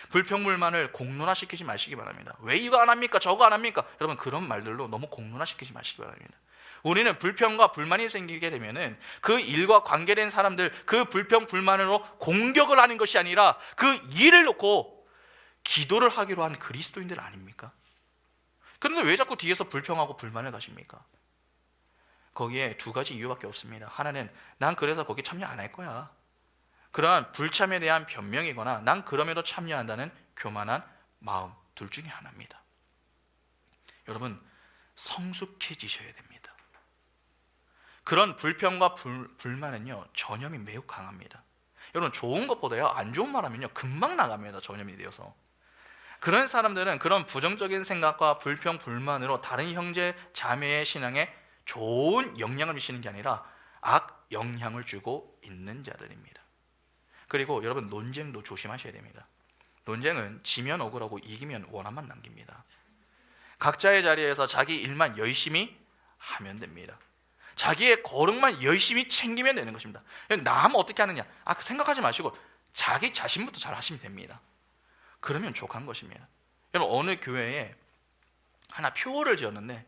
불평불만을 공론화시키지 마시기 바랍니다. 왜 이거 안 합니까? 저거 안 합니까? 여러분, 그런 말들로 너무 공론화시키지 마시기 바랍니다. 우리는 불평과 불만이 생기게 되면은 그 일과 관계된 사람들 그 불평 불만으로 공격을 하는 것이 아니라 그 일을 놓고 기도를 하기로 한 그리스도인들 아닙니까? 그런데 왜 자꾸 뒤에서 불평하고 불만을 가십니까? 거기에 두 가지 이유밖에 없습니다. 하나는 난 그래서 거기 참여 안 할 거야. 그러한 불참에 대한 변명이거나 난 그럼에도 참여한다는 교만한 마음, 둘 중에 하나입니다. 여러분, 성숙해지셔야 됩니다. 그런 불평과 불만은요, 전염이 매우 강합니다. 여러분, 좋은 것보다요 안 좋은 말 하면요 금방 나갑니다. 전염이 되어서. 그런 사람들은 그런 부정적인 생각과 불평 불만으로 다른 형제 자매의 신앙에 좋은 영향을 미치는 게 아니라 영향을 주고 있는 자들입니다. 그리고 여러분, 논쟁도 조심하셔야 됩니다. 논쟁은 지면 억울하고 이기면 원한만 남깁니다. 각자의 자리에서 자기 일만 열심히 하면 됩니다. 자기의 거룩만 열심히 챙기면 되는 것입니다. 남 어떻게 하느냐, 그 생각하지 마시고 자기 자신부터 잘 하시면 됩니다. 그러면 족한 것입니다. 여러분, 어느 교회에 하나 표를 지었는데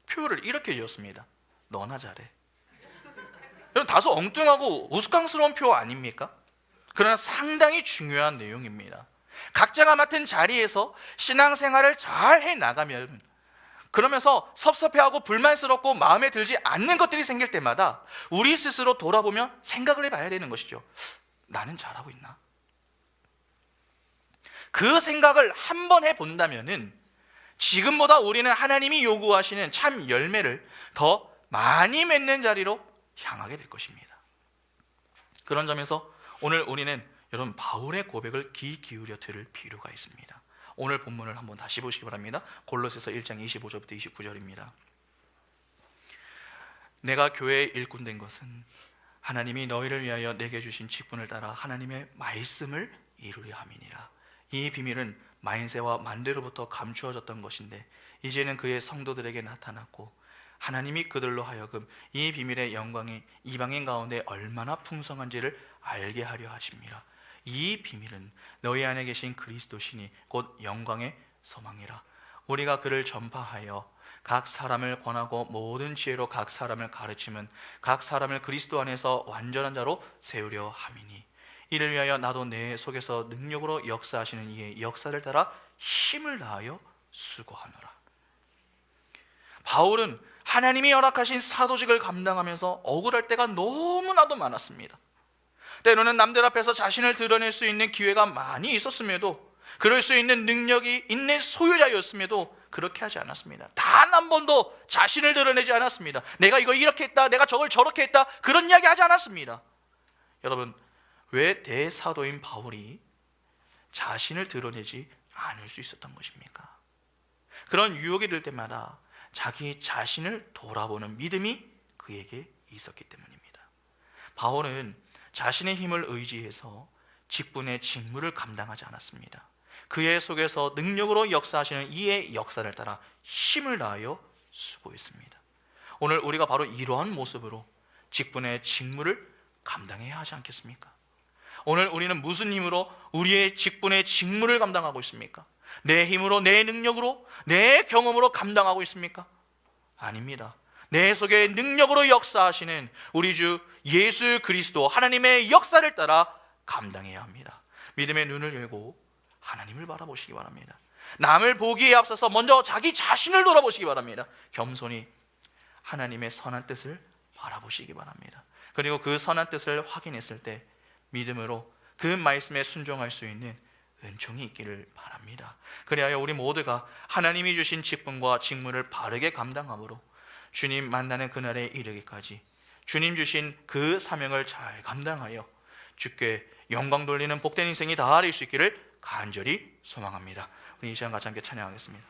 표를 이렇게 지었습니다. 너나 잘해. 여러분, 다소 엉뚱하고 우스꽝스러운 표 아닙니까? 그러나 상당히 중요한 내용입니다. 각자가 맡은 자리에서 신앙생활을 잘 해나가면, 그러면서 섭섭해하고 불만스럽고 마음에 들지 않는 것들이 생길 때마다 우리 스스로 돌아보며 생각을 해봐야 되는 것이죠. 나는 잘하고 있나? 그 생각을 한번 해본다면은 지금보다 우리는 하나님이 요구하시는 참 열매를 더 많이 맺는 자리로 향하게 될 것입니다. 그런 점에서 오늘 우리는 여러분, 바울의 고백을 귀 기울여 들을 필요가 있습니다. 오늘 본문을 한번 다시 보시기 바랍니다. 골로새서 1장 25절부터 29절입니다. 내가 교회의 일꾼 된 것은 하나님이 너희를 위하여 내게 주신 직분을 따라 하나님의 말씀을 이루려 함이니라. 이 비밀은 만세와 만대로부터 감추어졌던 것인데 이제는 그의 성도들에게 나타났고 하나님이 그들로 하여금 이 비밀의 영광이 이방인 가운데 얼마나 풍성한지를 알게 하려 하심이라. 이 비밀은 너희 안에 계신 그리스도 신이 곧 영광의 소망이라. 우리가 그를 전파하여 각 사람을 권하고 모든 지혜로 각 사람을 가르치면 각 사람을 그리스도 안에서 완전한 자로 세우려 함이니 이를 위하여 나도 내 속에서 능력으로 역사하시는 이의 역사를 따라 힘을 다하여 수고하노라. 바울은 하나님이 허락하신 사도직을 감당하면서 억울할 때가 너무나도 많았습니다. 때로는 남들 앞에서 자신을 드러낼 수 있는 기회가 많이 있었음에도, 그럴 수 있는 능력이 있는 소유자였음에도 그렇게 하지 않았습니다. 단 한 번도 자신을 드러내지 않았습니다. 내가 이거 이렇게 했다, 내가 저걸 저렇게 했다, 그런 이야기 하지 않았습니다. 여러분, 왜 대사도인 바울이 자신을 드러내지 않을 수 있었던 것입니까? 그런 유혹이 될 때마다 자기 자신을 돌아보는 믿음이 그에게 있었기 때문입니다. 바울은 자신의 힘을 의지해서 직분의 직무를 감당하지 않았습니다. 그의 속에서 능력으로 역사하시는 이의 역사를 따라 힘을 다하여 수고했습니다. 오늘 우리가 바로 이러한 모습으로 직분의 직무를 감당해야 하지 않겠습니까? 오늘 우리는 무슨 힘으로 우리의 직분의 직무를 감당하고 있습니까? 내 힘으로, 내 능력으로, 내 경험으로 감당하고 있습니까? 아닙니다. 내 속에 능력으로 역사하시는 우리 주 예수 그리스도 하나님의 역사를 따라 감당해야 합니다. 믿음의 눈을 열고 하나님을 바라보시기 바랍니다. 남을 보기에 앞서서 먼저 자기 자신을 돌아보시기 바랍니다. 겸손히 하나님의 선한 뜻을 바라보시기 바랍니다. 그리고 그 선한 뜻을 확인했을 때 믿음으로 그 말씀에 순종할 수 있는 은총이 있기를 바랍니다. 그리하여 우리 모두가 하나님이 주신 직분과 직무를 바르게 감당함으로 주님 만나는 그날에 이르기까지 주님 주신 그 사명을 잘 감당하여 주께 영광 돌리는 복된 인생이 다 될 수 있기를 간절히 소망합니다. 우리 이 시간 같이 함께 찬양하겠습니다.